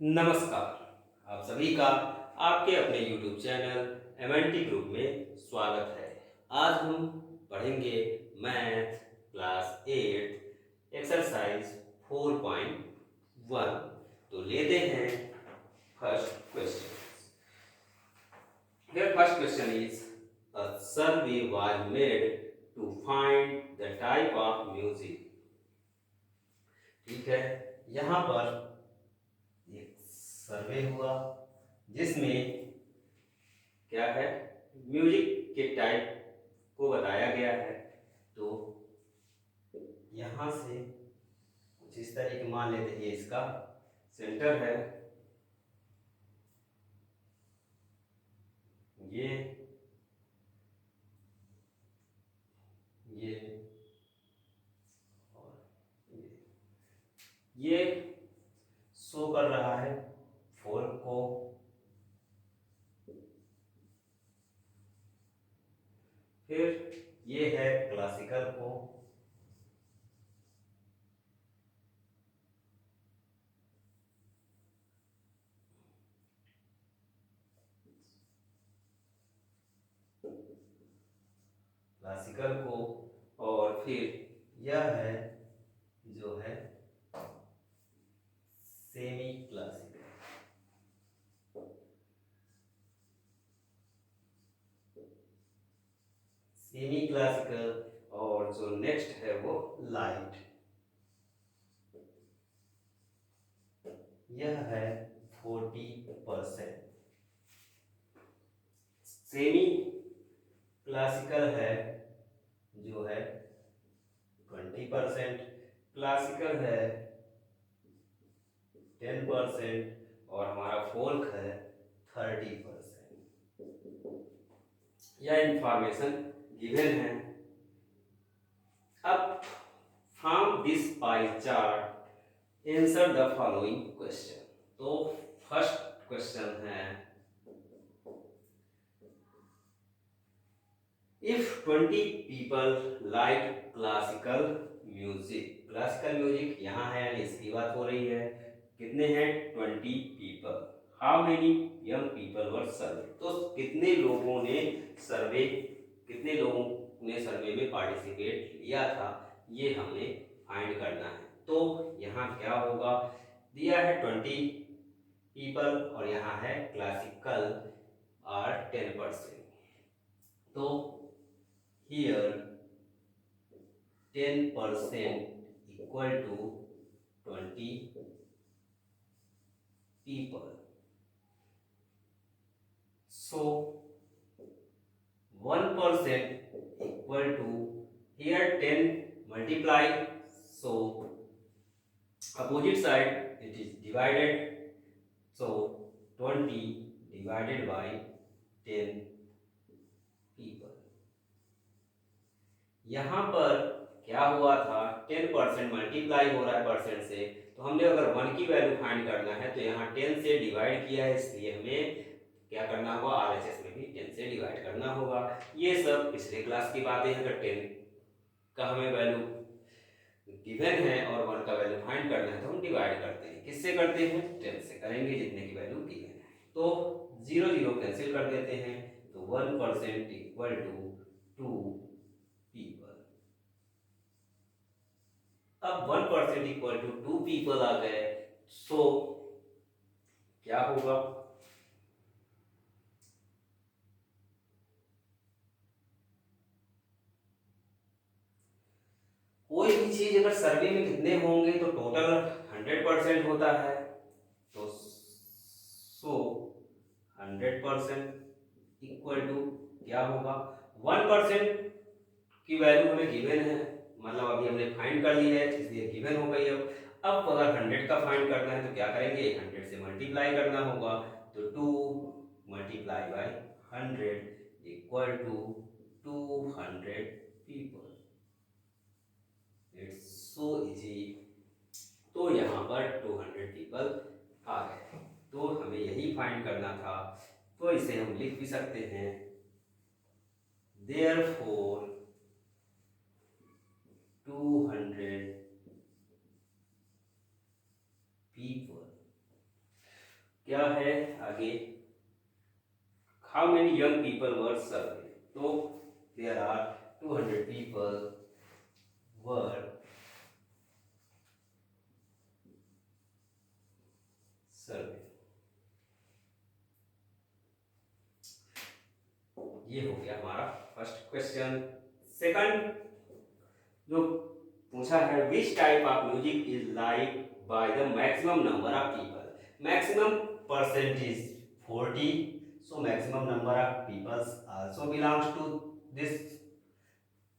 नमस्कार। आप सभी का आपके अपने YouTube चैनल एमएनटी ग्रुप में स्वागत है। आज हम पढ़ेंगे मैथ क्लास 8 एक्सरसाइज 4.1। तो लेते हैं first question. Here first question is, a survey was made to find the type of music। ठीक है, यहाँ पर एक सर्वे हुआ जिसमें क्या है, म्यूजिक के टाइप को बताया गया है। तो यहाँ से कुछ इस तरीके मान लेते हैं, ये इसका सेंटर है, ये ये और ये शो कर रहा है फोर्क को। फिर ये है क्लासिकल को, और फिर यह है जो है सेमी क्लासिकल। सेमी क्लासिकल और जो नेक्स्ट है वो लाइट। यह है 40%। सेमी क्लासिकल है जो है 20%, क्लासिकल है 10% और हमारा फोल्क है 30%। यह इंफॉर्मेशन गिवन है। अब from this pie chart answer the following question. तो फर्स्ट क्वेश्चन है, if 20 people like classical music। Classical music यहाँ है यानी इसकी बात हो रही है। कितने हैं? 20 people। How many young people were survey. तो कितने लोगों ने सर्वे में पार्टिसिपेट लिया था, ये हमें फाइंड करना है। तो यहाँ क्या होगा, दिया है 20 पीपल और यहाँ है क्लासिकल और 10%। तो here 10% equal to 20 people। So 1% equal to, here 10 multiply, so opposite side it is divided, so 20 divided by 10 people। यहाँ पर क्या हुआ था, 10% मल्टीप्लाई हो रहा है परसेंट से, तो हमने अगर 1 की वैल्यू फाइंड करना है तो यहाँ 10 से डिवाइड किया है, इसलिए हमें क्या करना होगा, आरएचएस में भी 10 से डिवाइड करना होगा। ये सब पिछले क्लास की बातें हैं। अगर 10 का हमें वैल्यू गिवन है और 1 का वैल्यू फाइंड करना है तो हम डिवाइड करते हैं। किससे करते हैं? 10 से करेंगे जितने की वैल्यू गिवन है। तो 0 0 कैंसिल कर देते हैं, तो 1% इक्वल टू 2 पीपल। अब 1% इक्वल टू 2 पीपल आ गए, सो क्या होगा, कोई भी चीज अगर सर्वे में कितने होंगे तो टोटल 100% होता है। तो सो 100% इक्वल टू क्या होगा, 1% की वैल्यू हमें गिवन है, मतलब अभी हमने फाइंड कर ली है इसलिए गिवन हो गई। अब अगर 100 का फाइंड करना है तो क्या करेंगे, 100 से मल्टीप्लाई करना होगा। तो 2 multiply by 100 equal to 200 people. It's so easy. तो यहाँ पर 200 पीपल आ गए। तो हमें यही फाइंड करना था, तो इसे हम लिख भी सकते हैं, देयरफॉर 200 people क्या है आगे, how many young people were survey, तो there are 200 people were survey. ये हो गया हमारा फर्स्ट क्वेश्चन। सेकंड जो पूछा है, which type of music is like bye the maximum number of people, maximum percentage 40, so maximum number of peoples also belongs to this,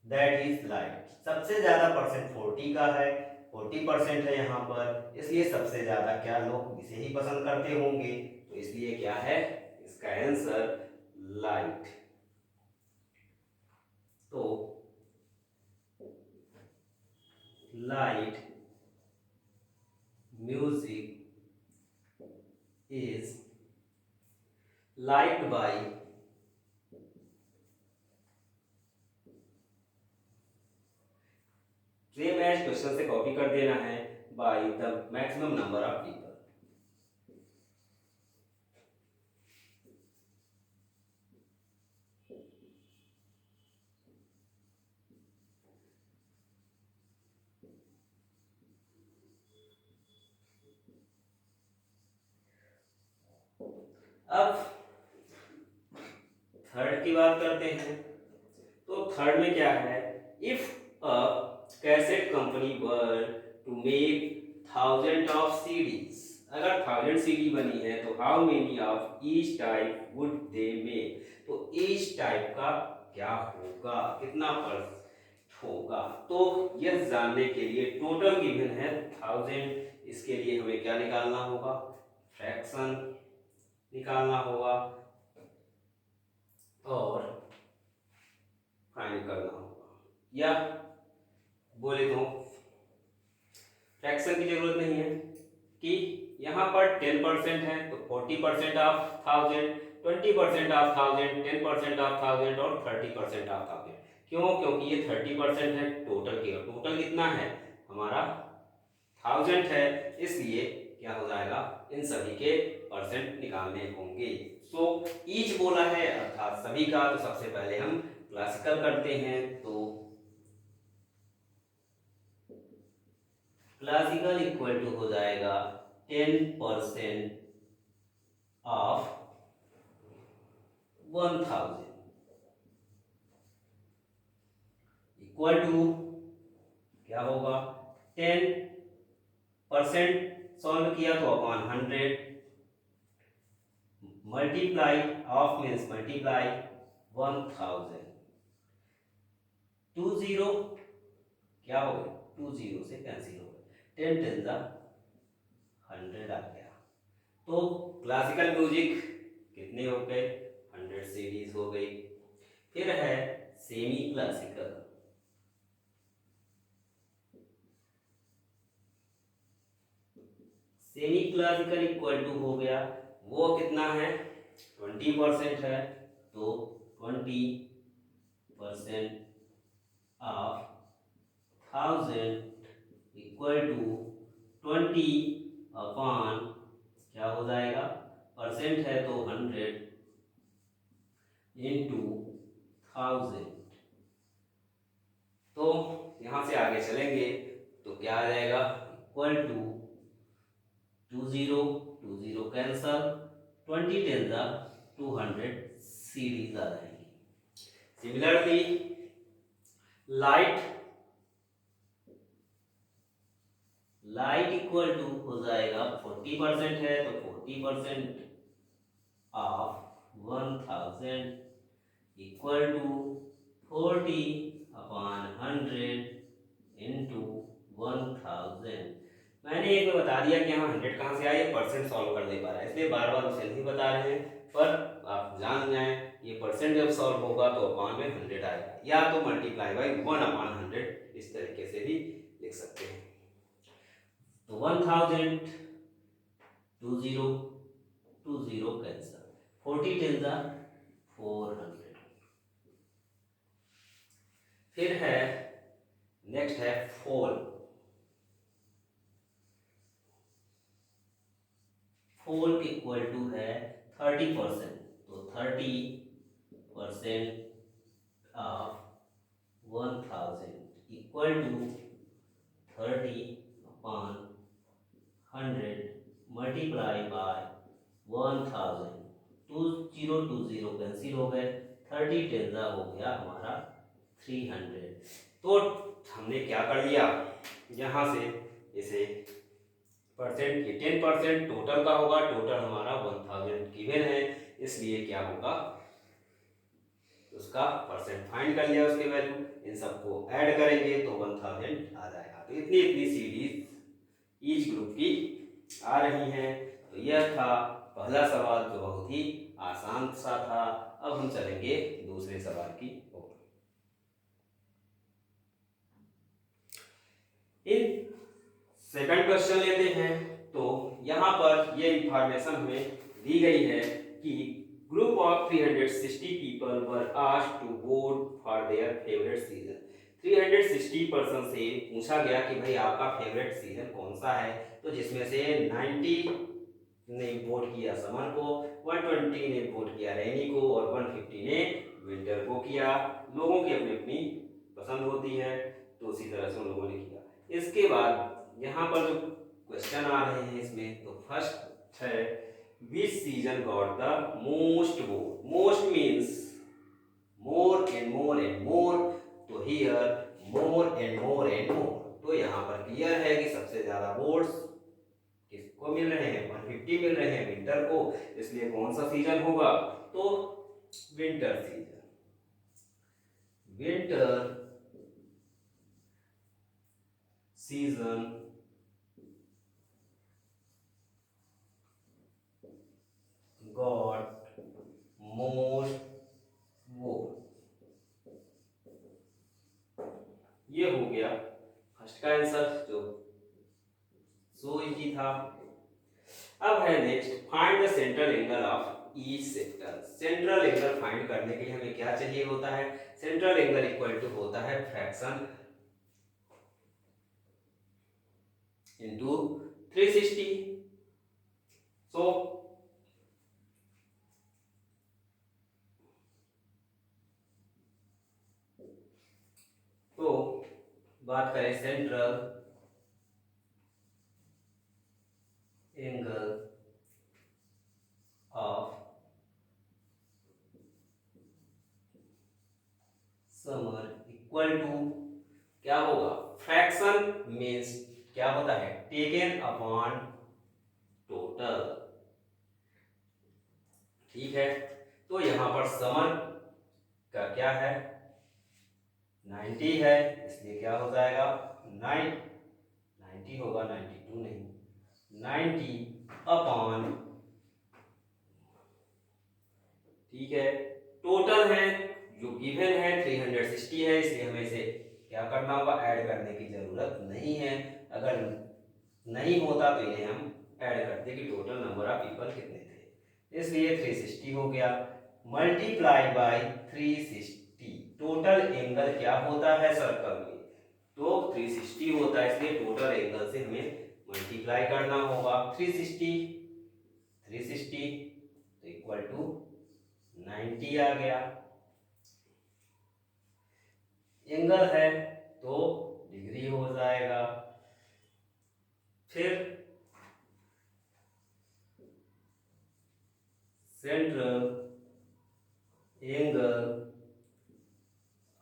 that is light. सबसे ज्यादा percent 40 का है, 40% है यहाँ पर, इसलिए सबसे ज्यादा क्या लोग इसे ही पसंद करते होंगे, तो इसलिए क्या है इसका आंसर लाइट। तो light music is liked by same as question से कॉपी कर देना है, by the maximum number of people. अब थर्ड की बात करते हैं, तो थर्ड में क्या है, if a cassette company were to make 1000 of CDs, अगर 1000 सीडी बनी है तो how many of each type would they make, तो ईच टाइप का क्या होगा, कितना पर होगा, तो यह जानने के लिए टोटल गिवन है 1000, इसके लिए हमें क्या निकालना होगा, फ्रैक्शन निकालना होगा और फाइंड करना होगा, या बोले तो फ्रैक्शन की जरूरत नहीं है कि यहाँ पर 10% है तो 40% ऑफ 1000, 20% ऑफ 1000, 10% ऑफ 1000 और 30% ऑफ 1000। क्यों, क्योंकि ये 30% है टोटल की, और टोटल कितना है हमारा 1000 है, इसलिए क्या हो जाएगा इन सभी के परसेंट निकालने होंगे। सो ईच बोला है अर्थात सभी का, तो सबसे पहले हम क्लासिकल करते हैं, तो क्लासिकल इक्वल टू हो जाएगा 10% ऑफ 1000 इक्वल टू क्या होगा, 10% सॉल्व किया तो upon 100, multiply of means multiply 1000, 20 क्या हो गया, 20 से कैंसिल हो गया, 10 10 जा 100 आ गया। तो क्लासिकल म्यूजिक कितने हो गए, 100 सीरीज हो गई। फिर है semi classical, semi classical equal to हो गया, वो कितना है 20% है, तो 20% ऑफ 1000 इक्वल टू 20 अपॉन क्या हो जाएगा, परसेंट है तो 100 इंटू 1000। तो यहां से आगे चलेंगे तो क्या आ जाएगा, इक्वल टू 20 कैंसल, 20 10 जा 200 सीरीज आ जाएगी। सिमिलरली लाइट इक्वल टू हो जाएगा 40% है तो 40% of 1000 equal to 40 upon 100 into 1000। मैंने एक बार बता दिया कि यहाँ 100 कहाँ से आया, ये परसेंट सॉल्व कर दे पा रहा है, इसलिए बार बार उसे नहीं बता रहे हैं, पर आप जान जाएं ये परसेंट जब सॉल्व होगा तो अपॉन में 100 आएगा, या तो मल्टीप्लाई बाई 1/100, इस तरीके से भी लिख सकते हैं। तो 1000 20 कैंसल, 40 10 जा 400। फिर है नेक्स्ट है फोर इक्वल टू है 30%, तो 30% of 1000 equal to 30/100 multiply by 1000। 2020 cancel हो गए, 30 टेंजा हो गया हमारा 300। तो हमने क्या कर लिया, यहाँ से इसे परसेंट, ये 10% टोटल का होगा, टोटल हमारा 1000 गिवन है, इसलिए क्या होगा उसका परसेंट फाइंड कर लिया, उसके वैल्यू, इन सबको ऐड करेंगे तो 1000 आ जाएगा। तो इतनी इतनी सीरीज ईच ग्रुप की आ रही हैं। तो यह था पहला सवाल जो बहुत ही आसान सा था। अब हम चलेंगे दूसरे सवाल की ओर। इन सेकंड क्वेश्चन लेते हैं। तो यहाँ पर ये इंफॉर्मेशन हमें दी गई है कि group of 360 people were asked to vote for their favourite season. 360 person से पूछा गया कि भाई आपका फेवरेट सीजन कौन सा है। तो जिसमें से 90 ने वोट किया समर को, 120 ने वोट किया रेनी को और 150 ने विंटर को किया। लोगों की अपनी अपनी पसंद होती है, तो उसी तरह से उन लोगों ने किया। इसके बाद यहाँ पर जो क्वेश्चन आ रहे हैं इसमें, तो फर्स्ट है which season got the most vote. Most means more and more and more, तो here more and more and more. तो यहाँ पर क्लियर है कि सबसे ज्यादा वोट्स किसको मिल रहे हैं, 150 मिल रहे हैं विंटर को, इसलिए कौन सा सीजन होगा, तो winter season. Winter season got most vote. ये हो गया फर्स्ट का आंसर जो सो इजी था। अब है next, find the central angle of each sector. Central angle find करने के लिए हमें क्या चाहिए होता है, सेंट्रल एंगल इक्वल टू होता है फ्रैक्शन इनटू 360। सो तो बात करें central angle of summer equal to क्या होगा, फ्रैक्शन मीन्स क्या होता है, टेकन अपॉन टोटल। ठीक है, तो यहां पर समर का क्या है 90 है, इसलिए क्या हो जाएगा 90 होगा, 92 नहीं, 90 अपॉन, ठीक है, टोटल है जो गिवन है 360 है, इसलिए हमें इसे क्या करना होगा, ऐड करने की जरूरत नहीं है। अगर नहीं होता तो इन्हें हम ऐड करते कि टोटल नंबर ऑफ पीपल कितने थे, इसलिए 360 हो गया, मल्टीप्लाई बाय 360। टोटल एंगल क्या होता है सर्कल में, तो 360 होता है, इसलिए टोटल एंगल से हमें मल्टीप्लाई करना होगा। 360 तो इक्वल टू 90 आ गया। एंगल है तो डिग्री हो जाएगा। फिर central angle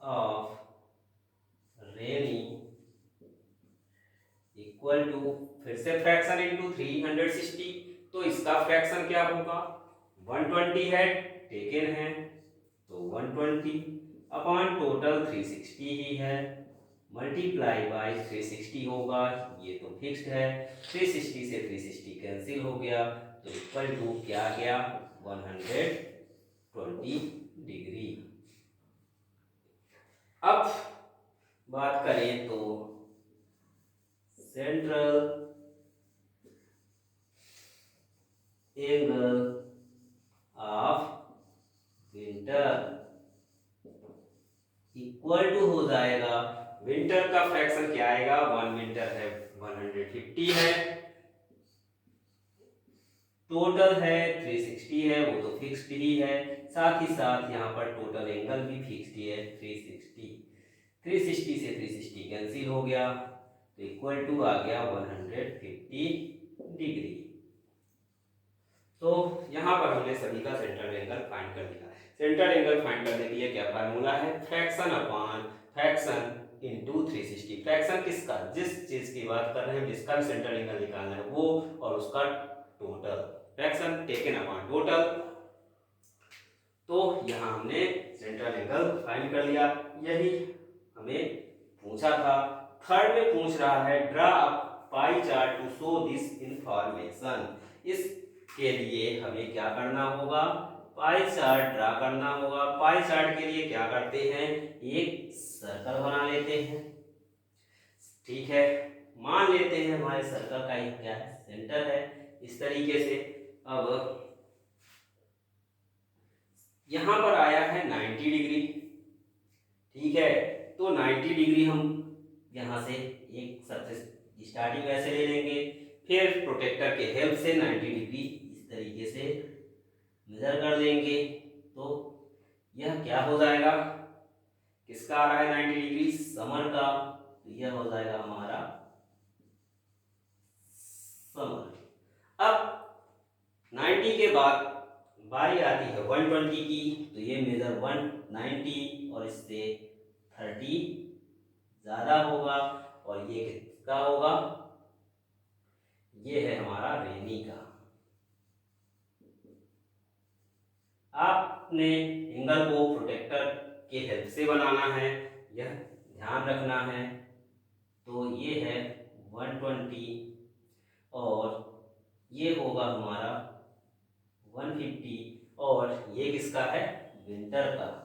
of rainy equal to, फिर से फ्रैक्शन इनटू 360, तो इसका फ्रैक्शन क्या होगा, 120 है टेकन है, तो 120 अपॉन टोटल 360 ही है, मल्टीप्लाई बाय 360 होगा, ये तो फिक्स्ड है, 360 से 360 कैंसिल हो गया, तो इक्वल टू क्या गया 120 डिग्री। अब बात करें तो central angle of winter equal to हो जाएगा, विंटर का फ्रैक्शन क्या आएगा, 1 विंटर है 150 है, टोटल है 360 है, वो तो फिक्स्ड ही है, साथ ही साथ यहाँ पर टोटल एंगल भी फिक्स्ड ही है 360। 360 से 360 कैंसिल हो गया तो इक्वल टू आ गया 150 डिग्री। तो यहाँ पर हमने सभी का सेंट्रल एंगल फाइंड कर दिया। सेंट्रल एंगल फाइंड करने के लिए क्या फार्मूला है, fraction upon fraction into 360। Fraction किसका, जिस चीज की बात कर रहे हैं, जिसका भी सेंट्रल एंगल निकालना है वो, और उसका total, fraction taken upon total. तो यहाँ हमने सेंट्रल एंगल फाइंड कर लिया। यही हमें पूछा था। थर्ड में पूछ रहा है draw pie chart to show this information. इसके लिए हमें क्या करना होगा, पाई चार्ट ड्रा करना होगा। पाई चार्ट के लिए क्या करते हैं, एक सर्कल बना लेते हैं। ठीक है, मान लेते हैं हमारे सर्कल का एक क्या है, सेंटर है, इस तरीके से। अब यहां पर आया है 90 डिग्री। ठीक है, तो 90 डिग्री हम यहाँ से एक सबसे स्टार्टिंग ऐसे ले लेंगे, फिर प्रोटेक्टर के हेल्प से 90 डिग्री इस तरीके से मेजर कर लेंगे। तो यह क्या हो जाएगा, किसका आ रहा है 90 डिग्री, समर का। तो यह हो जाएगा हमारा समर। अब 90 के बाद बारी आती है 120 की। तो ये मेजर 190 और इससे 30 ज्यादा होगा, और ये किसका होगा, ये है हमारा रेनी का। आपने एंगल को प्रोटेक्टर के हेल्प से बनाना है, यह ध्यान रखना है। तो ये है 120 और ये होगा हमारा 150, और ये किसका है, विंटर का।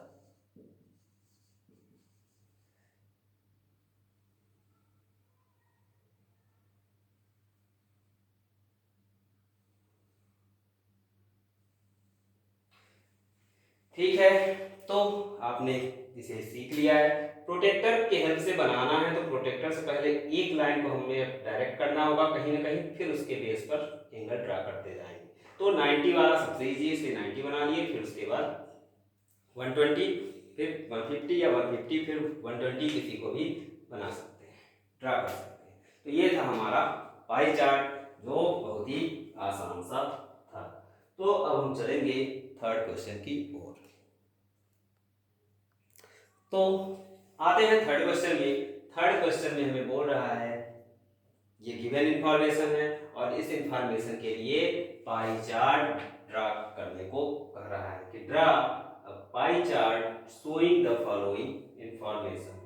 ठीक है, तो आपने इसे सीख लिया है। प्रोटेक्टर के हेल्प से बनाना है, तो प्रोटेक्टर से पहले एक लाइन को हमें डायरेक्ट करना होगा कहीं ना कहीं, फिर उसके बेस पर एंगल ड्रा करते जाएंगे। तो 90 वाला सबसे इजी है, इसलिए 90 बना लिए, फिर उसके बाद 120, फिर 150 या 150, फिर 120, किसी को भी बना सकते हैं, ड्रा कर सकते हैं। तो ये था हमारा पाई चार्ट, जो बहुत ही आसान सा था। तो अब हम चलेंगे थर्ड क्वेश्चन की ओर। तो आते हैं थर्ड क्वेश्चन में। थर्ड क्वेश्चन में हमें बोल रहा है, ये गिवन इंफॉर्मेशन है और इस इंफॉर्मेशन के लिए पाई चार्ट ड्रा करने को कह रहा है कि draw a pie chart showing the following information.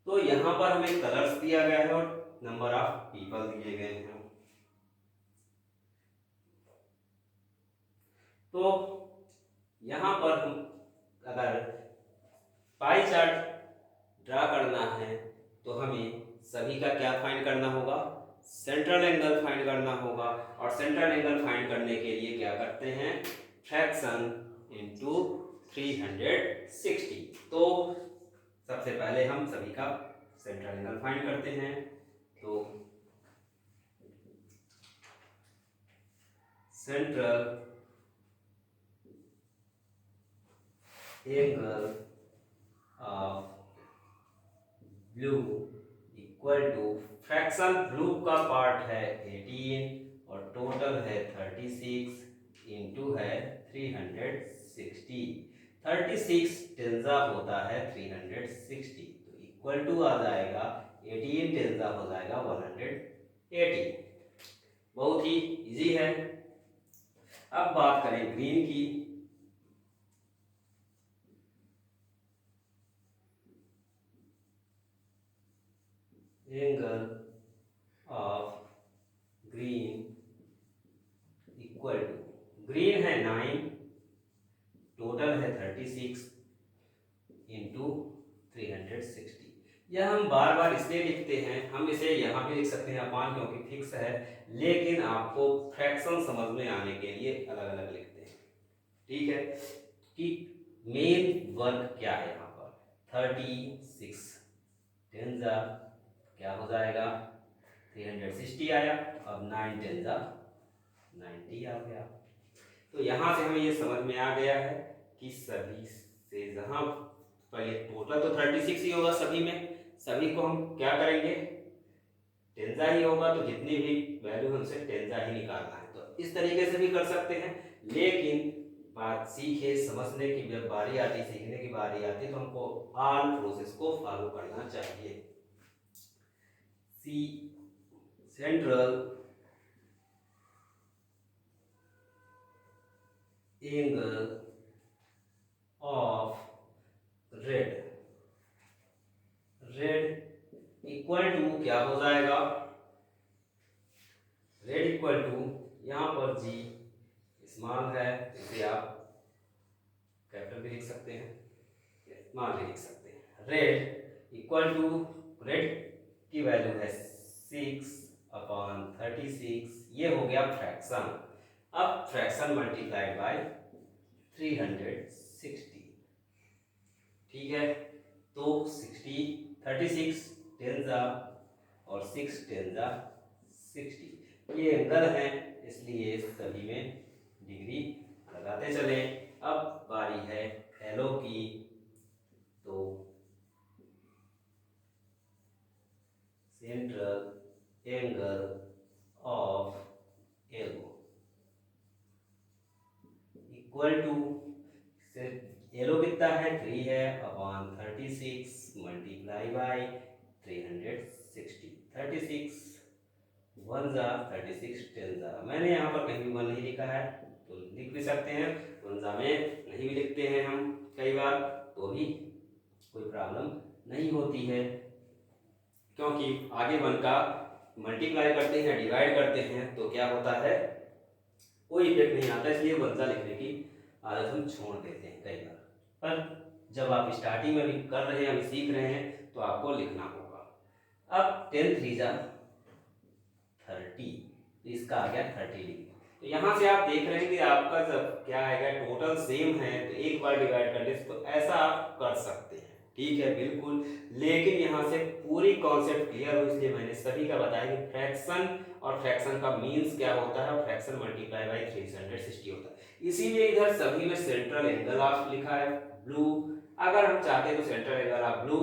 तो यहां पर हमें कलर्स दिया गया है और नंबर ऑफ पीपल दिए गए हैं। तो यहां पर हम अगर पाई चार्ट ड्रा करना है तो हमें सभी का क्या फाइंड करना होगा, सेंट्रल एंगल फाइंड करना होगा। और सेंट्रल एंगल फाइंड करने के लिए क्या करते हैं, फ्रैक्शन इनटू 360। तो सबसे पहले हम सभी का सेंट्रल एंगल फाइंड करते हैं। तो central angle of blue equal to, fraction blue का पार्ट है 18 और टोटल है 36 इंटू है 360। 36 टेंजा होता है 360, तो इक्वल टू आ जाएगा 18 टेंजा हो जाएगा 180। बहुत ही इजी है। अब बात करें ग्रीन की। Angle of green equal to, green है 9, टोटल है 36 इंटू 360। यह हम बार बार इसलिए लिखते हैं, हम इसे यहाँ भी लिख सकते हैं अपान, क्योंकि फिक्स है, लेकिन आपको फ्रैक्शन समझ में आने के लिए अलग अलग लिखते हैं। ठीक है, कि मेन वर्क क्या है यहाँ पर, 36 टेंजा क्या हो जाएगा 360 आया, अब 9 टेंजा 90 आ गया। तो यहाँ से हमें ये समझ में आ गया है कि सभी से जहाँ पर ये टोटल तो 36 ही होगा सभी में, सभी को हम क्या करेंगे, टेंजा ही होगा, तो जितनी भी वैल्यू है उनसे टेंजा ही निकालना है। तो इस तरीके से भी कर सकते हैं, लेकिन बात सीखे समझने की जब बारी आती, सीखने की बारी आती, तो हमको ऑल प्रोसेस को फॉलो करना चाहिए। C central angle of red, red equal to क्या हो जाएगा, रेड इक्वल टू यहाँ पर जी स्मॉल है, इसे आप कैपिटल भी लिख सकते हैं, स्मॉल भी लिख सकते हैं। रेड इक्वल टू, रेड की वैल्यू है 6/36, ये हो गया फ्रैक्शन। अब फ्रैक्शन मल्टीप्लाइड बाय 360, ठीक है। तो 60 36 टेंजा और 6 टेंजा 60, ये एंगल है, इसलिए सभी में डिग्री लगाते चले। अब बारी है एलो की, तो central angle of yellow equal to, yellow कितना है 3 है, अपॉन 36 मल्टीप्लाई बाय 360, 36 1 जा 36 10 जा, मैंने यहाँ पर कहीं भी 1 नहीं लिखा है, तो लिख भी सकते हैं, 1 जा में नहीं भी लिखते हैं हम कई बार, तो भी कोई प्रॉब्लम नहीं होती है, क्योंकि आगे 1 का मल्टीप्लाई करते हैं, डिवाइड करते हैं, तो क्या होता है, कोई इफेक्ट नहीं आता, इसलिए 1 जा लिखने की आदत हम छोड़ देते हैं कई बार। पर जब आप स्टार्टिंग में भी कर रहे हैं, अभी सीख रहे हैं, तो आपको लिखना होगा। अब 10 3 जा 30, तो इसका आ गया 30 डिग्री। तो यहाँ से आप देख रहे हैं कि आपका जब क्या आएगा, टोटल सेम है, तो एक बार डिवाइड करने से, तो ऐसा आप कर सकते हैं, ठीक है, बिल्कुल। लेकिन यहाँ से पूरी कॉन्सेप्ट क्लियर हो, इसलिए मैंने सभी का बताया कि फ्रैक्शन और फ्रैक्शन का मीन्स क्या होता है, और फ्रैक्शन मल्टीप्लाई बाय 360 होता है। इसीलिए इधर सभी में सेंट्रल एंगल ऑफ लिखा है ब्लू, अगर हम चाहते तो central angle of blue,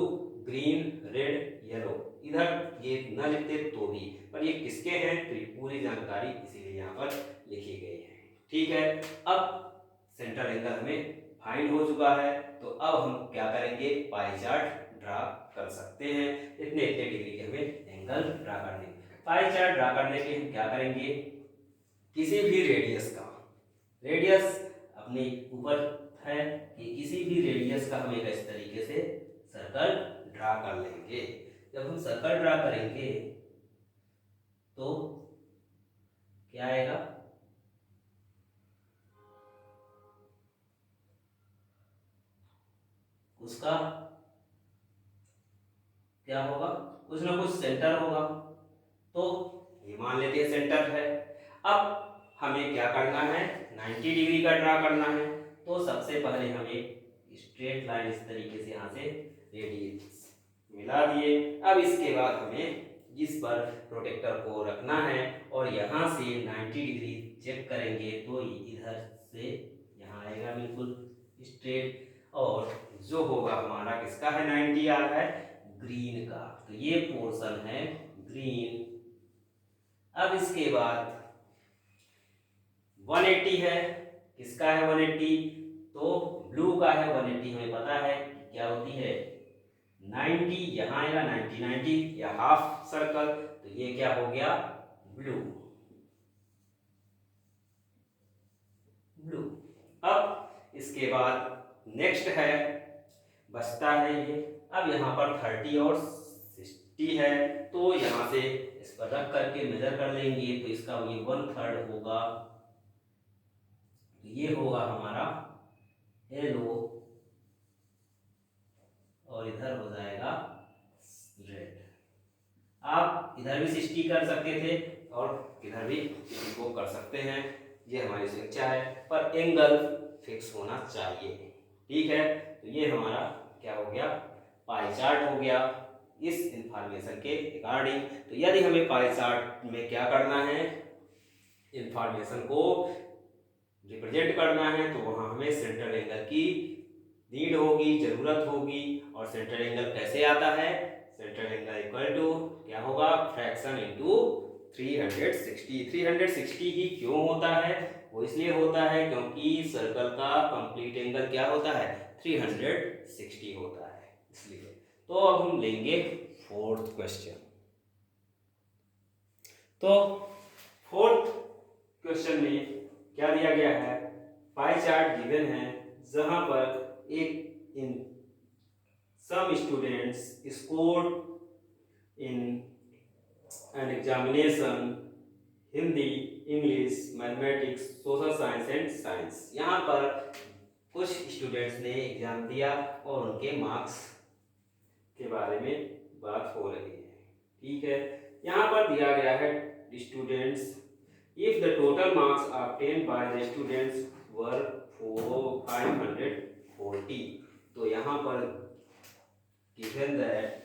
green, red, yellow, इधर ये न लिखते तो भी, पर ये किसके हैं, तो ये पूरी जानकारी इसीलिए यहाँ पर लिखी गई है, ठीक है। अब सेंट्रल एंगल हमें फाइंड हो चुका है, तो अब हम क्या करेंगे, पाई चार्ट ड्रा कर सकते हैं, इतने इतने डिग्री के हमें एंगल ड्रा करने। पाई चार्ट ड्रा करने के हम क्या करेंगे, किसी भी रेडियस का, रेडियस अपने ऊपर है कि किसी भी रेडियस का हम एक इस तरीके से सर्कल ड्रा कर लेंगे। जब हम सर्कल ड्रा करेंगे तो क्या आएगा, उसका क्या होगा, कुछ ना कुछ सेंटर होगा, तो ये मान लेते हैं सेंटर है। अब हमें क्या करना है, 90 डिग्री का ड्रा करना है, तो सबसे पहले हम एक स्ट्रेट लाइन इस तरीके से यहाँ से रेडियस मिला दिए। अब इसके बाद हमें जिस पर प्रोटेक्टर को रखना है और यहाँ से 90 डिग्री चेक करेंगे, तो इधर से यहाँ आएगा बिल्कुल स्ट्रेट, और जो होगा हमारा किसका है, 90 आ रहा है ग्रीन का, तो ये पोर्शन है ग्रीन। अब इसके बाद 180 है, किसका है 180, तो ब्लू का है 180, हमें पता है क्या होती है 90, यहाँ आएगा 90 90 या हाफ सर्कल, तो ये क्या हो गया ब्लू, ब्लू। अब इसके बाद नेक्स्ट है, बचता है ये, अब यहाँ पर 30 और 60 है, तो यहाँ से इस पर रख करके मेजर कर लेंगे, तो इसका ये 1/3 होगा, तो ये होगा हमारा येलो, और इधर हो जाएगा रेड। आप इधर भी 60 कर सकते थे और इधर भी 60 को कर सकते हैं, ये हमारी शिक्षा है, पर एंगल फिक्स होना चाहिए, ठीक है। तो ये हमारा क्या हो गया, पाई चार्ट हो गया इस इंफॉर्मेशन के अकॉर्डिंग। तो यदि हमें पाई चार्ट में क्या करना है, इंफॉर्मेशन को रिप्रेजेंट करना है तो वहाँ हमें सेंट्रल एंगल की नीड होगी, जरूरत होगी। और सेंट्रल एंगल कैसे आता है? सेंट्रल एंगल इक्वल टू क्या होगा? Fraction into 360। 360 ही क्यों होता है? वो इसलिए होता है क्योंकि सर्कल का कंप्लीट एंगल क्या होता है? 360 होता है, इसलिए। तो अब हम लेंगे फोर्थ क्वेश्चन। तो फोर्थ क्वेश्चन में क्या दिया गया है? पाई चार्ट गिवन है, जहां पर एक in some students scored in an examination Hindi, English, mathematics, social science and science. यहाँ पर कुछ स्टूडेंट्स ने एग्जाम दिया और उनके मार्क्स के बारे में बात हो रही है, ठीक है। यहाँ पर दिया गया है students, if the total marks obtained by the students were 540, तो यहाँ पर given that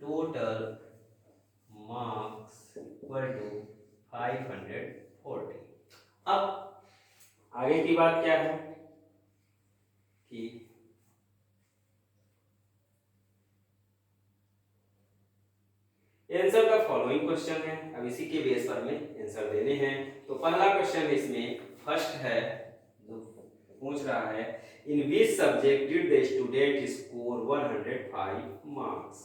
total marks equal to 540। अब आगे की बात क्या है कि आंसर द फॉलोइंग क्वेश्चन है। अब इसी के बेस पर हमें आंसर देने हैं। तो पहला क्वेश्चन इसमें फर्स्ट है जो पूछ रहा है, in which subject did the student score 105 marks?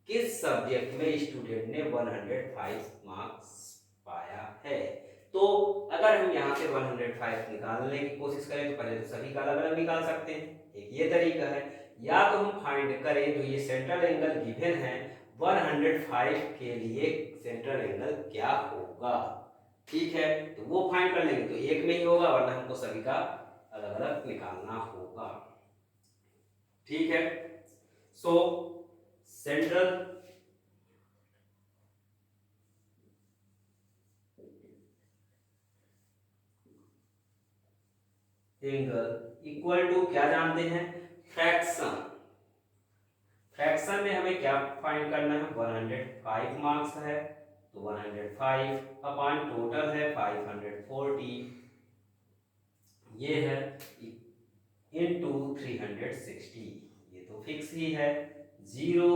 किस सब्जेक्ट में स्टूडेंट ने 105 मार्क्स पाया है? तो अगर हम यहाँ से 105 निकालने की कोशिश करें तो पहले तो सभी का अलग अलग निकाल सकते हैं, एक ये तरीका है। या तो हम फाइंड करें तो ये सेंट्रल एंगल गिवन है, 105 के लिए सेंट्रल एंगल क्या होगा, ठीक है। तो वो फाइंड कर लेंगे तो एक में ही होगा, वरना हमको सभी का अलग अलग निकालना होगा, ठीक है। So central angle equal to क्या जानते हैं? फ्रैक्शन। फ्रैक्शन में हमें क्या फाइंड करना है? 105 मार्क्स है तो 105 अपॉन टोटल है 540, ये है इनटू 360, ये तो फिक्स ही है। 0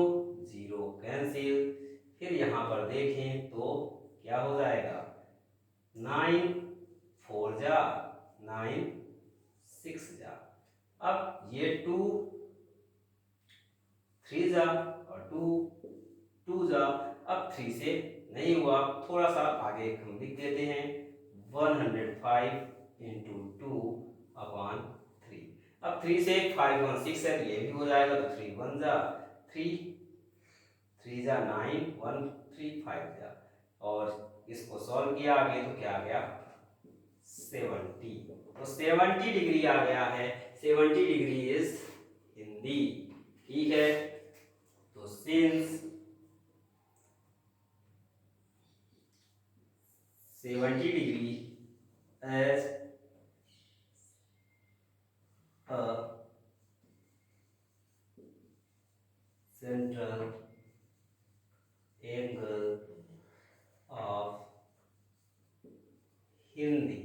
0 कैंसिल, फिर यहाँ पर देखें तो क्या हो जाएगा? 9 4 जा 9 6 जा। अब ये 2 3 जा और 2 2 जा। अब 3 से नहीं हुआ, थोड़ा सा आगे हम लिख देते हैं 105 इंटू 2 अपॉन 3। अब 3 से 5 1 6 है तो ये भी हो जाएगा, तो 3 1 जा 3 3 जा 9 1 3 5 जा। और इसको सॉल्व किया आगे तो क्या आ गया? 70। तो 70 डिग्री आ गया है। 70 डिग्री इज हिंदी, ठीक है। तो since 70 degree as a central angle of Hindi,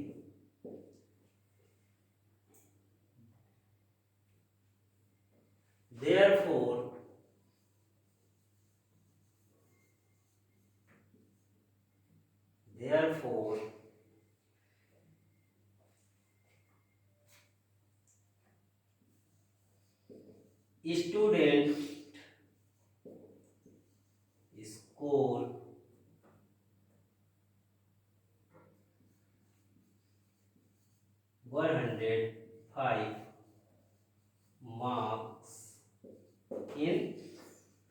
therefore student score 105 marks in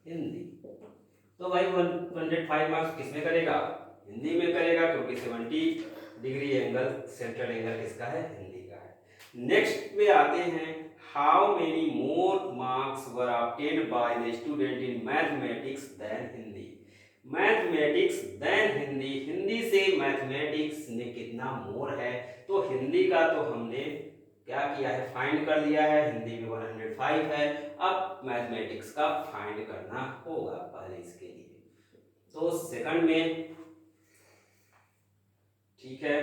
Hindi. तो भाई 105 मार्क्स किसमें करेगा? हिंदी में करेगा, क्योंकि 70 डिग्री एंगल सेंट्रल एंगल किसका है? हिंदी का है। नेक्स्ट पे आते हैं, how many more marks were obtained by the student in mathematics than Hindi? Mathematics than Hindi, Hindi से मैथमेटिक्स में कितना मोर है? तो हिंदी का तो हमने क्या किया है, फाइंड कर लिया है। हिंदी में 105 है। अब मैथमेटिक्स का फाइंड करना होगा पहले इसके लिए। तो सेकंड में, ठीक है,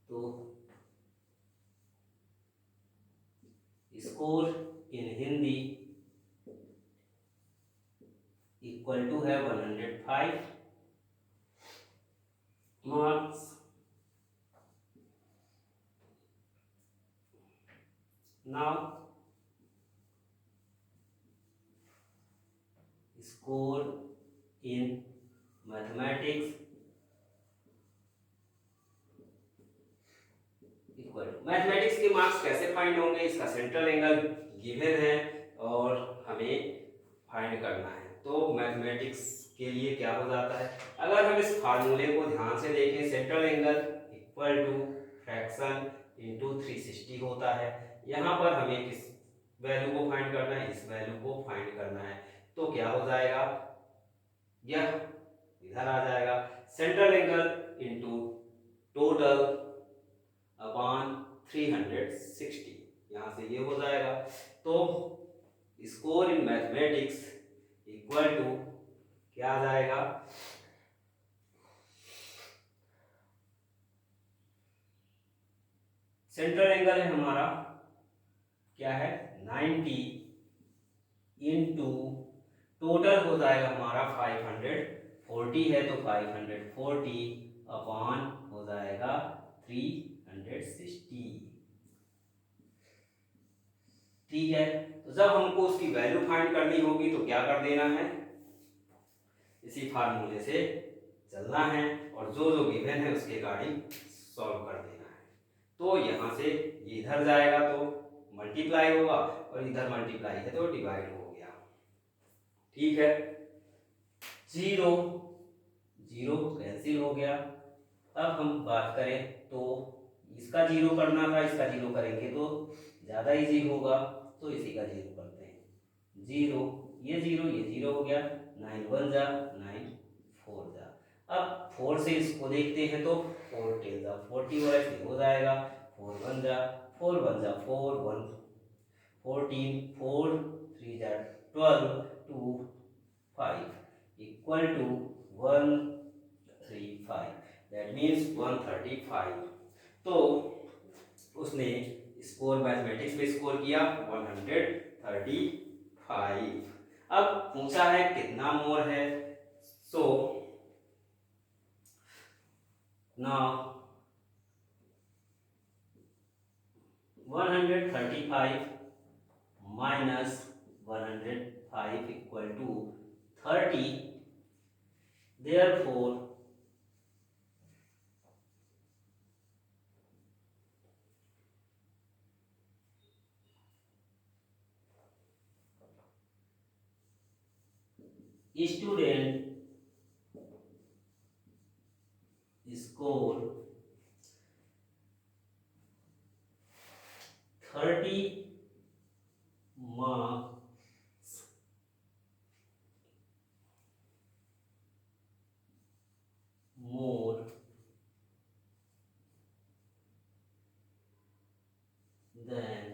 तो score in Hindi equal to है 105 marks. Now score in mathematics equal to, mathematics के मार्क्स कैसे फाइंड होंगे, इसका सेंट्रल एंगल गिवन है और हमें फाइंड करना है। तो मैथमेटिक्स के लिए क्या हो जाता है, अगर हम इस फार्मूले को ध्यान से देखें, central angle equal to fraction into 360 होता है। यहाँ पर हमें किस वैल्यू को फाइंड करना है, इस वैल्यू को फाइंड करना है। तो क्या हो जाएगा, यह इधर आ जाएगा, central angle into total upon 360, यहाँ से ये हो जाएगा। तो score in mathematics equal to क्या आ जाएगा, सेंट्रल एंगल है हमारा क्या है 90 इंटू टोटल हो जाएगा हमारा 540 है, तो 540 अपॉन हो जाएगा 360। ठीक है, तो जब हमको उसकी वैल्यू फाइंड करनी होगी तो क्या कर देना है, इसी फार्मूले से चलना है और जो जो गिवन है उसके अकॉर्डिंग सॉल्व कर देना है। तो यहाँ से ये इधर जाएगा तो मल्टीप्लाई होगा और इधर मल्टीप्लाई है तो डिवाइड हो गया। ठीक है, जीरो जीरो कैंसिल हो गया। अब हम बात करें तो इसका जीरो करना था, इसका जीरो करेंगे तो ज़्यादा इजी होगा, तो इसी का जीरो करते हैं। जीरो, ये जीरो हो गया, 9 1 जा 9 4 जा। अब 4 से इसको देखते हैं तो 4 10 जा 40 और ऐसे हो जाएगा, 4 1 जा 4 1 जा 4 1 14 4 3 जा 12 2 5 इक्वल टू 135, दैट मीन्स 135। तो उसने स्कोर मैथमेटिक्स में स्कोर किया 135। अब पूछा है कितना मोर है, so now 135 minus 105 equal to 30, therefore student score 30 marks more than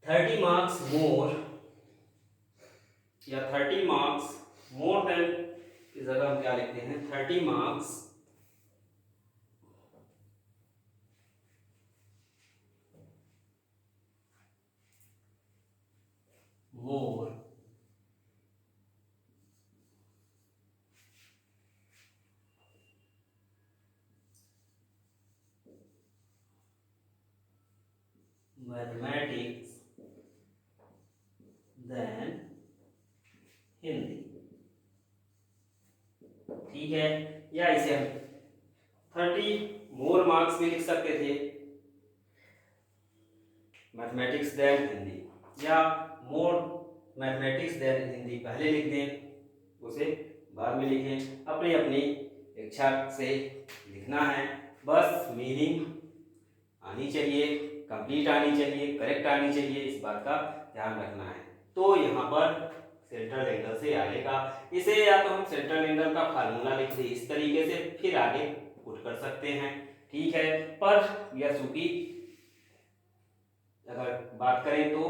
30 marks more या 30 marks मोर देन की जगह हम क्या लिखते हैं, 30 marks more mathematics than Hindi. ठीक है, या इसे हम 30 मोर मार्क्स में लिख सकते थे मैथमेटिक्स देन हिंदी, या मोर मैथमेटिक्स देन हिंदी पहले लिख दें, उसे बाद में लिखें, अपनी अपनी इच्छा से लिखना है। बस मीनिंग आनी चाहिए, कंप्लीट आनी चाहिए, करेक्ट आनी चाहिए, इस बात का ध्यान रखना है। तो यहाँ पर सेंट्रल एंगल से आएगा। इसे या तो हम सेंट्रल एंगल का फार्मूला लिख दें इस तरीके से, फिर आगे पुट कर सकते हैं, ठीक है। पर यह चूंकि अगर बात करें तो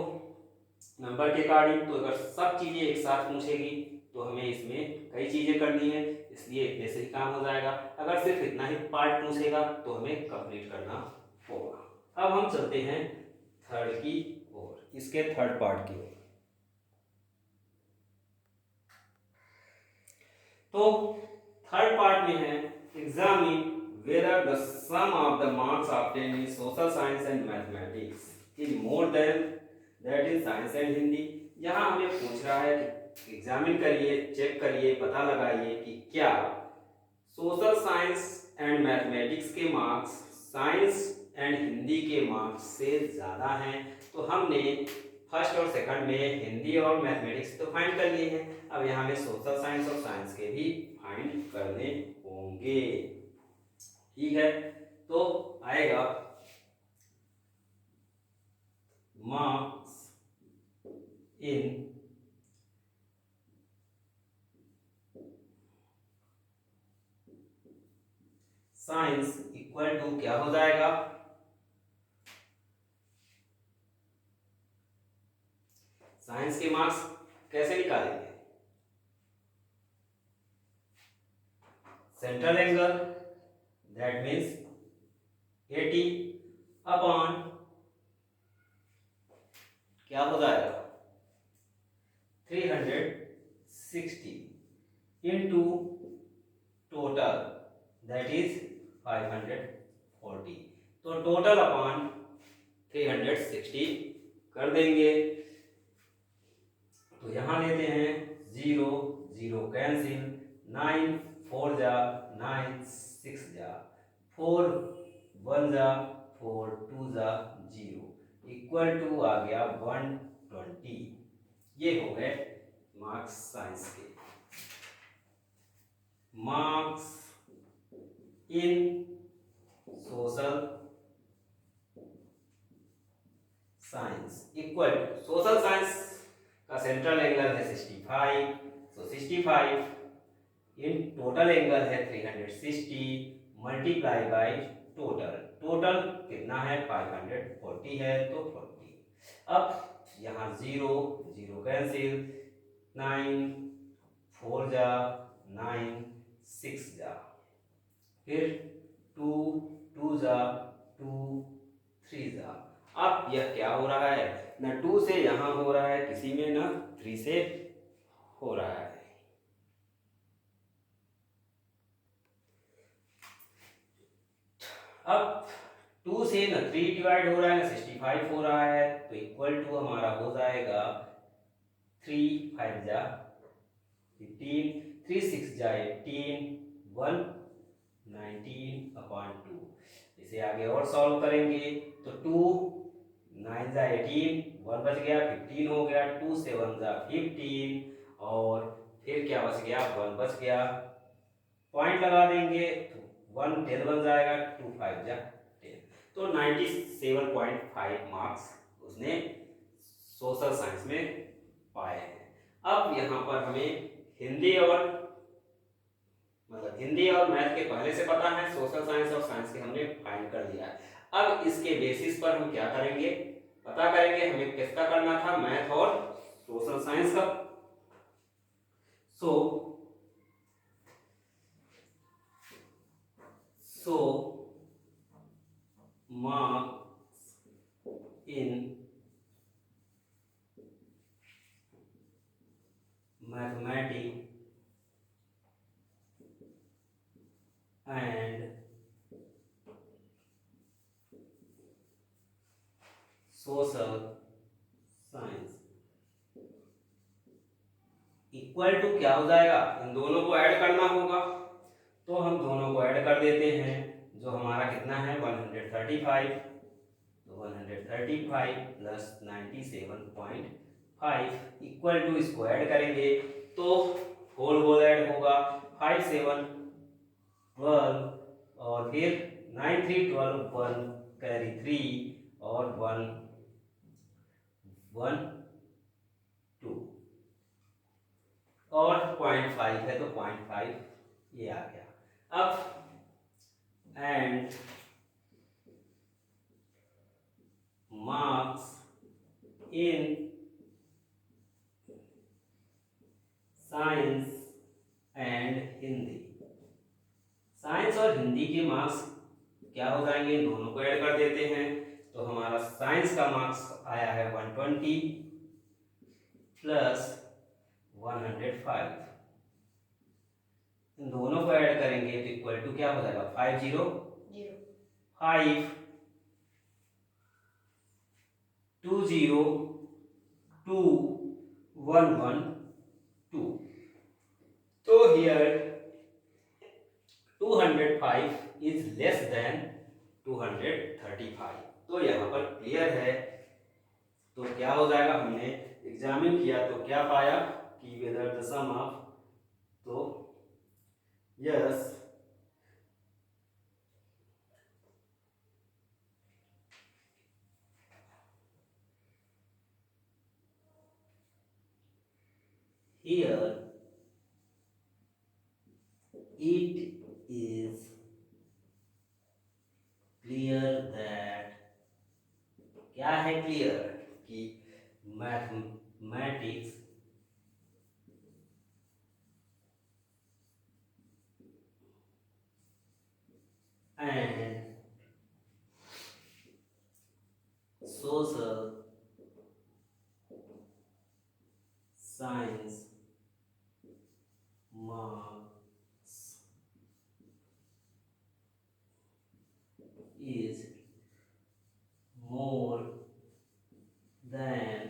नंबर के अकॉर्डिंग, तो अगर सब चीजें एक साथ पूछेगी तो हमें इसमें कई चीजें करनी है, इसलिए इतने से ही काम हो जाएगा। अगर सिर्फ इतना ही पार्ट पूछेगा तो हमें कंप्लीट करना होगा। अब हम चलते हैं थर्ड की ओर, इसके थर्ड पार्ट की ओर। तो थर्ड पार्ट में है examine whether the sum of the marks obtained in social science and mathematics is more than that in science and Hindi. यहाँ हमें पूछ रहा है कि एग्जामिन करिए, चेक करिए, पता लगाइए कि क्या सोशल साइंस एंड मैथमेटिक्स के मार्क्स साइंस एंड हिंदी के मार्क्स से ज़्यादा हैं। तो हमने फर्स्ट और सेकंड में हिंदी और मैथमेटिक्स तो फाइंड कर लिए हैं, अब यहाँ में सोशल साइंस और साइंस के भी फाइंड करने होंगे, ठीक है। तो आएगा marks in science equal to क्या हो जाएगा, साइंस के मार्क्स कैसे निकालेंगे, central angle that means 80 upon क्या हो जाएगा 360 इंटू टोटल दैट इज 540। तो टोटल अपॉन 360 कर देंगे। तो यहां लेते हैं 0 0 कैंसिल, 9 4 जा 9 6 जा 4 1 जा 4 2 जा 0 इक्वल टू आ गया 120। ये हो गए मार्क्स साइंस के। Marks in social science equal to, social science का सेंट्रल एंगल है 65, तो 65 इन टोटल एंगल है 360 मल्टीप्लाई बाय टोटल, टोटल कितना है 540 है तो 40। अब यहाँ 0 0 कैंसिल, 9 4 जा 9 6 जा, फिर 2 2 जा 2 3 जा। अब यह क्या हो रहा है, ना 2 से यहाँ हो रहा है किसी में, ना 3 से हो रहा है। अब 2 से ना 3 डिवाइड हो रहा है, ना 65 हो रहा है, तो इक्वल टू हमारा हो जाएगा 3 5 जा 15, 3 6 जा 18, 1 19 अपॉन 2। इसे आगे और सॉल्व करेंगे तो 2 9 जा 18, 1 बच गया 15 हो गया, 2 7 जा 15 और फिर क्या बच गया 1 बच गया, पॉइंट लगा देंगे तो 1 10 बन जाएगा, 2 5 जा 10। तो 97.5 मार्क्स उसने सोशल साइंस में पाए हैं। अब यहाँ पर हमें हिंदी और हिंदी और मैथ के पहले से पता है, सोशल साइंस और साइंस के हमने फाइंड कर दिया है। अब इसके बेसिस पर हम क्या करेंगे, पता करेंगे हमें किसका करना था, मैथ और सोशल साइंस का। So marks in mathematics and social science equal to क्या हो जाएगा, इन दोनों को ऐड करना होगा, तो हम दोनों को ऐड कर देते हैं, जो हमारा कितना है 135, तो 135 प्लस 97.5 इक्वल टू, इसको ऐड करेंगे तो होल ऐड होगा 5 7 12 और फिर 9 3 12 1 कैरी 3 और 1 1 2 और 0.5 है तो 0.5 ये आ गया। अब and marks in science and Hindi. Science और हिंदी के मार्क्स क्या हो जाएंगे, इन दोनों को ऐड कर देते हैं। तो हमारा साइंस का मार्क्स आया है 120 प्लस 105। इन दोनों को ऐड करेंगे तो इक्वल टू क्या हो जाएगा 505 202 तो here 205 is less than 235। तो यहाँ पर क्लियर है। तो क्या हो जाएगा, हमने एग्जामिन किया तो क्या पाया कि वेदर द सम ऑफ, तो yes here it is clear that, क्या है क्लियर कि mathematics and social science marks is more than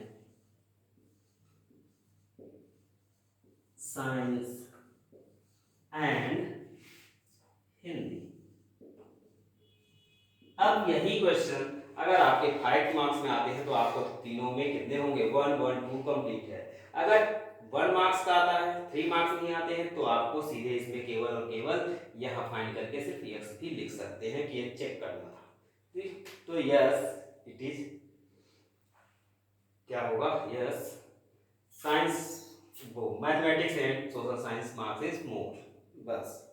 science and Hindi. अब यही क्वेश्चन अगर आपके 5 मार्क्स में आते हैं तो आपको तीनों में कितने होंगे, 1 1 2 कंप्लीट है। अगर 1 मार्क्स का आता है, 3 मार्क्स नहीं आते हैं तो आपको सीधे इसमें केवल और केवल यहाँ फाइंड करके सिर्फ एक्स भी लिख सकते हैं कि ये चेक करना था। तो यस इट इज क्या होगा, यस साइंस वो mathematics and social science marks is more, बस।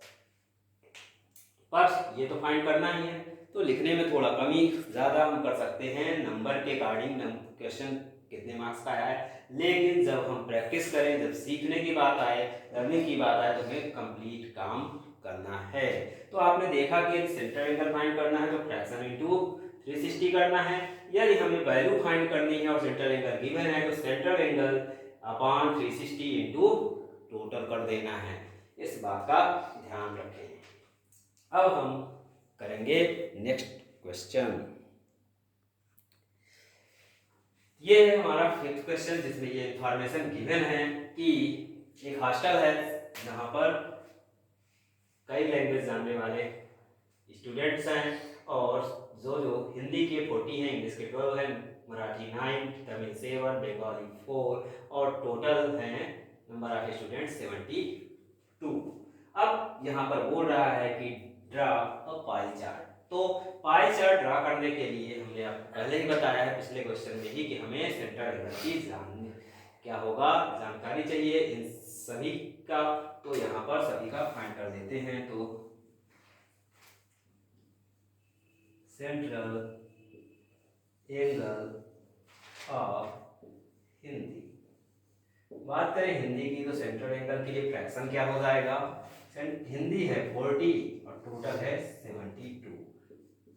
पर ये तो फाइंड करना ही है तो लिखने में थोड़ा कमी ज़्यादा हम कर सकते हैं नंबर के अकॉर्डिंग, क्वेश्चन कितने मार्क्स का आया है। लेकिन जब हम प्रैक्टिस करें, जब सीखने की बात आए, लर्निंग की बात आए तो हमें कंप्लीट काम करना है। तो आपने देखा कि सेंटर एंगल फाइंड करना है तो फ्रैक्शन इनटू 360 करना है। यदि हमें वैल्यू फाइंड करनी है और सेंटर एंगल गिवन है तो centre angle upon 360 into total कर देना है। इस बात का ध्यान रखें। अब हम करेंगे नेक्स्ट क्वेश्चन। ये है हमारा 5th क्वेश्चन जिसमें ये इंफॉर्मेशन गिवन है कि एक हॉस्टल है जहां पर कई लैंग्वेज जानने वाले स्टूडेंट्स हैं और जो हिंदी के 40 हैं, इंग्लिश के 12 हैं, मराठी 9, तमिल 7, बंगाली 4 और टोटल हैं नंबर ऑफ स्टूडेंट्स 72। अब यहाँ पर बोल रहा है कि ड्रा अ पाई चार्ट। तो पाई चार्ट ड्रा करने के लिए हमने आपको पहले ही बताया है पिछले क्वेश्चन में ही कि हमें सेंटर एंगल की क्या होगा जानकारी चाहिए इन सभी का। तो यहाँ पर सभी का फाइंड कर देते हैं। तो सेंट्रल एंगल ऑफ हिंदी, बात करें हिंदी की तो सेंट्रल एंगल के लिए फ्रैक्शन क्या हो जाएगा, हिंदी है 40 और टोटल है 72,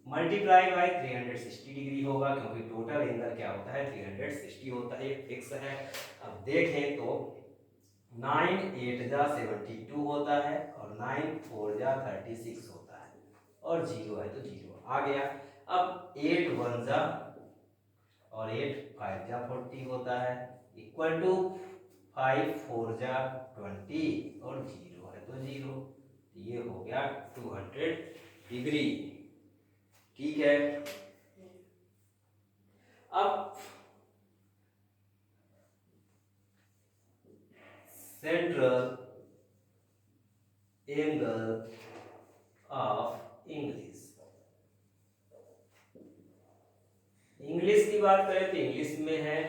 मल्टीप्लाई बाय 360 डिग्री होगा क्योंकि टोटल एंगल क्या होता है 360 होता है, फिक्स है। अब देखें तो 9 8 जा 72 होता है और 9 4 जा 36 होता है और 0 है तो 0 आ गया। अब 8 1 जा और 8 5 जा 40 होता है इक्वल टू 5 4 जा 20 और 0 है तो 0। ये हो गया 200 डिग्री। ठीक है। अब central angle of English, English की बात करें तो इंग्लिश में है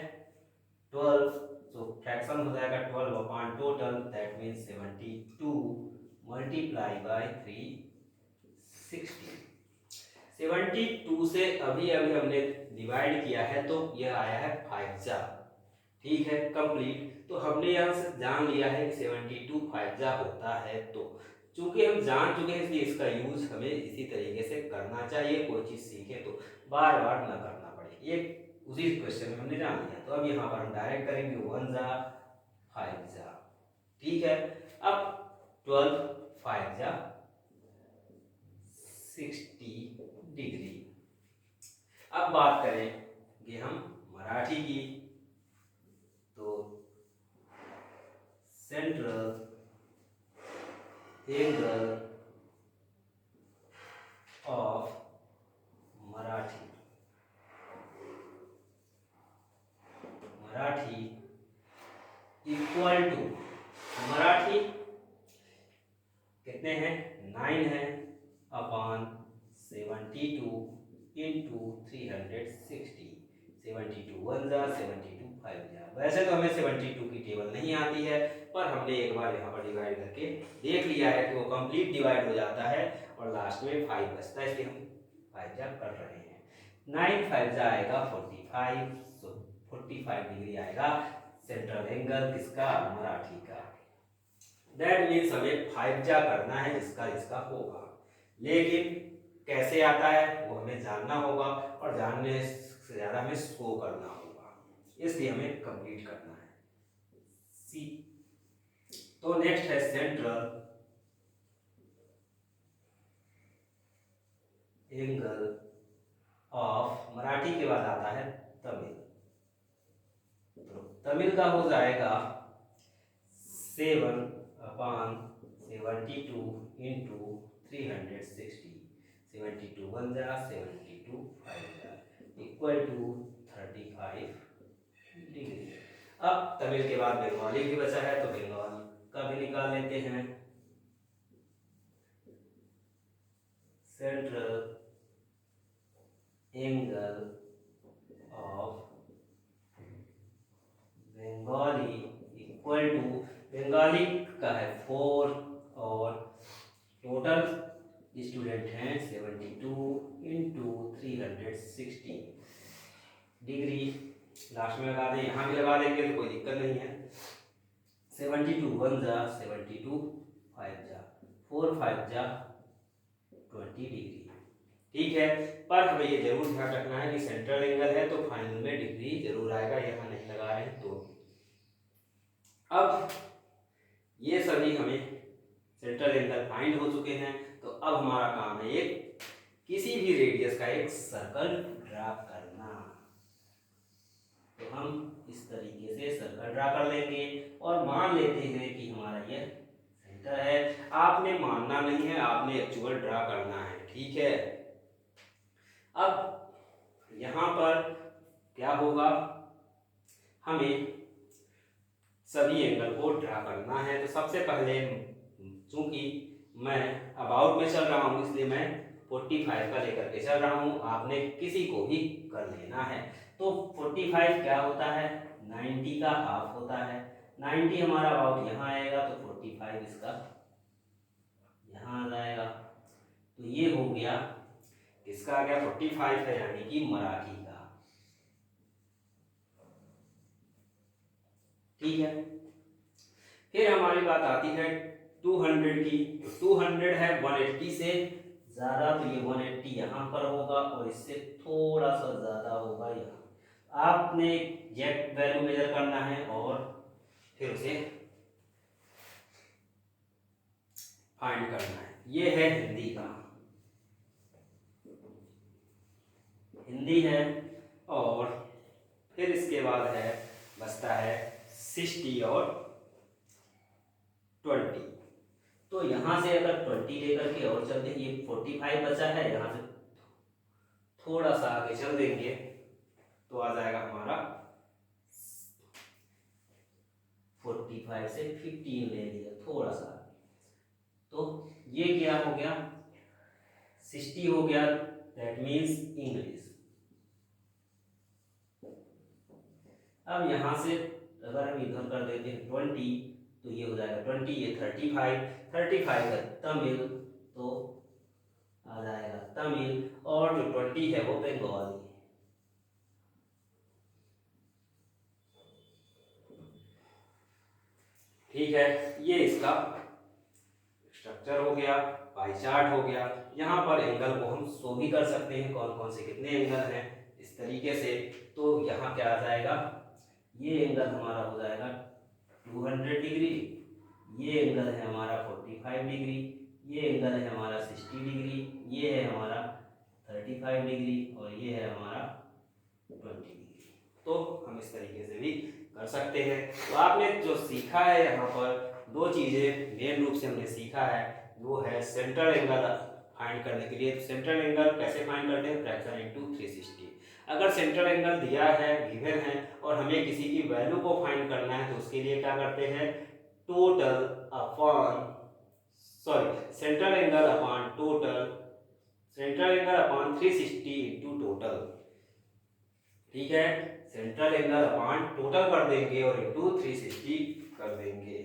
12, तो फ्रैक्शन हो जाएगा 12 upon total, that means 72 multiply by 360। 72 से अभी अभी हमने डिवाइड किया है तो यह आया है 5 जा, ठीक है, कंप्लीट। तो हमने यहाँ से जान लिया है कि 72 5 जा होता है, तो चूंकि हम जान चुके हैं इसलिए इसका यूज हमें इसी तरीके से करना चाहिए। कोई चीज़ सीखे तो बार बार ना करना पड़े, ये उसी क्वेश्चन में हमने जान लिया। तो अब यहाँ पर हम डायरेक्ट करेंगे 1 जा 5 जा, ठीक है। अब 12 5 जा 60 डिग्री। अब बात करेंगे हम मराठी की, तो central angle of Marathi equal to, Marathi कितने हैं 9 है अपॉन 72 इंटू 360, 72 1 जा 72 5 जा। वैसे तो हमें 72 की टेबल नहीं आती है, पर हमने एक बार यहाँ पर डिवाइड करके देख लिया है कि वो कंप्लीट डिवाइड हो जाता है और लास्ट में 5 बचता है, इसलिए हम 5 जा कर रहे हैं। 9 5 जा आएगा 45, सो 45 डिग्री आएगा सेंट्रल एंगल किसका, मराठी का। दैट मीन्स हमें 5 जा करना है, इसका इसका होगा, लेकिन कैसे आता है वो हमें जानना होगा और जानने से ज़्यादा हमें शो करना होगा, इसलिए हमें कंप्लीट करना है। सी, तो नेक्स्ट है सेंट्रल एंगल ऑफ, मराठी के बाद आता है तमिल, तो तमिल का हो जाएगा 7 अपॉन 72 इंटू 360, 72 1 जा 72 5 जा इक्वल टू 35 डिग्री। अब तमिल के बाद बंगाली भी बचा है, तो बंगाल का भी निकाल लेते हैं। Central angle of Bengali equal to, Bengali का है 4 और टोटल स्टूडेंट हैं 72 इंटू 360 डिग्री। लास्ट में लगा दें, यहाँ भी लगा देंगे तो कोई दिक्कत नहीं है। 72 1 जा 72 5 जा 4 5 जा 20 डिग्री, ठीक है। पर हमें ये जरूर ध्यान रखना है कि सेंट्रल एंगल है तो फाइनल में डिग्री जरूर आएगा, यहाँ नहीं लगा रहे हैं तो। अब ये सभी हमें सेंट्रल एंगल फाइंड हो चुके हैं, तो अब हमारा काम है एक किसी भी रेडियस का एक सर्कल ड्रा करना। तो हम इस तरीके से सर्कल ड्रा कर लेंगे और मान लेते हैं कि हमारा ये सेंटर है। आपने मानना नहीं है, आपने एक्चुअल ड्रा करना है, ठीक है। अब यहाँ पर क्या होगा, हमें सभी एंगल को ड्रा करना है। तो सबसे पहले चूंकि मैं अबाउट में चल रहा हूँ इसलिए मैं 45 का लेकर के चल रहा हूँ, आपने किसी को भी कर लेना है। तो 45 क्या होता है, 90 का हाफ होता है। 90 हमारा अबाउट यहाँ आएगा तो 45 इसका यहाँ आ जाएगा। तो ये हो गया, इसका आ गया 45 है यानी कि मराठी का, ठीक है। फिर हमारी बात आती है 200 की। तो 200 है 180 से ज़्यादा, तो ये 180 यहाँ पर होगा और इससे थोड़ा सा ज़्यादा होगा यहाँ। आपने एग्जैक्ट वैल्यू मेजर करना है और फिर उसे फाइंड करना है। ये है हिंदी का, हिंदी है। और फिर इसके बाद है बचता है 60 और 20। तो यहाँ से अगर 20 लेकर के और चलते हैं, ये 45 बचा है, यहाँ से थोड़ा सा आगे चल देंगे तो आ जाएगा हमारा 45 से 15 ले लिया थोड़ा सा, तो ये क्या हो गया 60 हो गया, दैट मीन्स इंग्लिश। अब यहाँ से अगर हम इधर कर देते हैं 20, तो ये हो जाएगा 20, ये 35, 35 है तमिल, तो आ जाएगा तमिल, और जो 20 है वो बंगाली। ठीक है, ये इसका स्ट्रक्चर हो गया, पाई चार्ट हो गया। यहाँ पर एंगल को हम शो भी कर सकते हैं, कौन कौन से कितने एंगल हैं इस तरीके से। तो यहाँ क्या आ जाएगा, ये एंगल हमारा हो जाएगा 200 डिग्री, ये एंगल है हमारा 45 डिग्री, ये एंगल है हमारा 60 डिग्री, ये है हमारा 35 डिग्री, और ये है हमारा 20 डिग्री। तो हम इस तरीके से भी कर सकते हैं। तो आपने जो सीखा है यहाँ पर, दो चीज़ें मेन रूप से हमने सीखा है, वो है सेंट्रल एंगल फाइंड करने के लिए। तो सेंट्रल एंगल कैसे फाइंड करते हैं, फ्रैक्शन इनटू 360। अगर सेंट्रल एंगल दिया है, गिवन है, और हमें किसी की वैल्यू को फाइंड करना है, तो उसके लिए क्या करते हैं, total upon central angle upon total, central angle upon 360 into total. ठीक है, सेंट्रल एंगल अपॉन टोटल कर देंगे और इंटू 360 कर देंगे।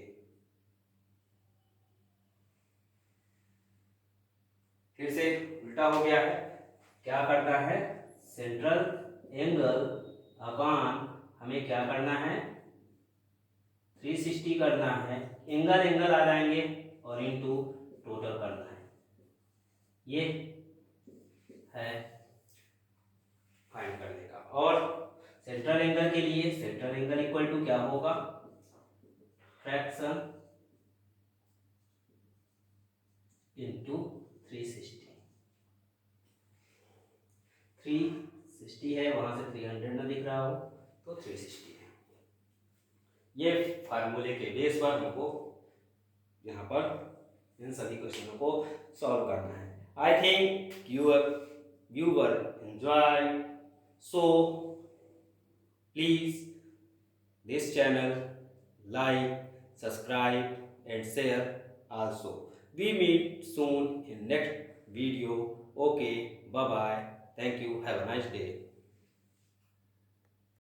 फिर से उल्टा हो गया है, क्या करना है, सेंट्रल एंगल अपॉन हमें क्या करना है, 360 करना है, एंगल एंगल आ जाएंगे और इनटू टोटल करना है। ये है फाइंड करने का। और सेंट्रल एंगल के लिए सेंट्रल एंगल इक्वल टू क्या होगा, फ्रैक्शन इनटू 360। 360 है, वहां से 300 ना दिख रहा हो तो 360 है। ये फार्मूले के बेस पर हमको यहाँ पर इन सभी क्वेश्चनों को सॉल्व करना है। I think your viewer enjoy, so please this channel, like, subscribe and share also. We meet soon in next video. Okay, bye bye, thank you, have a nice day.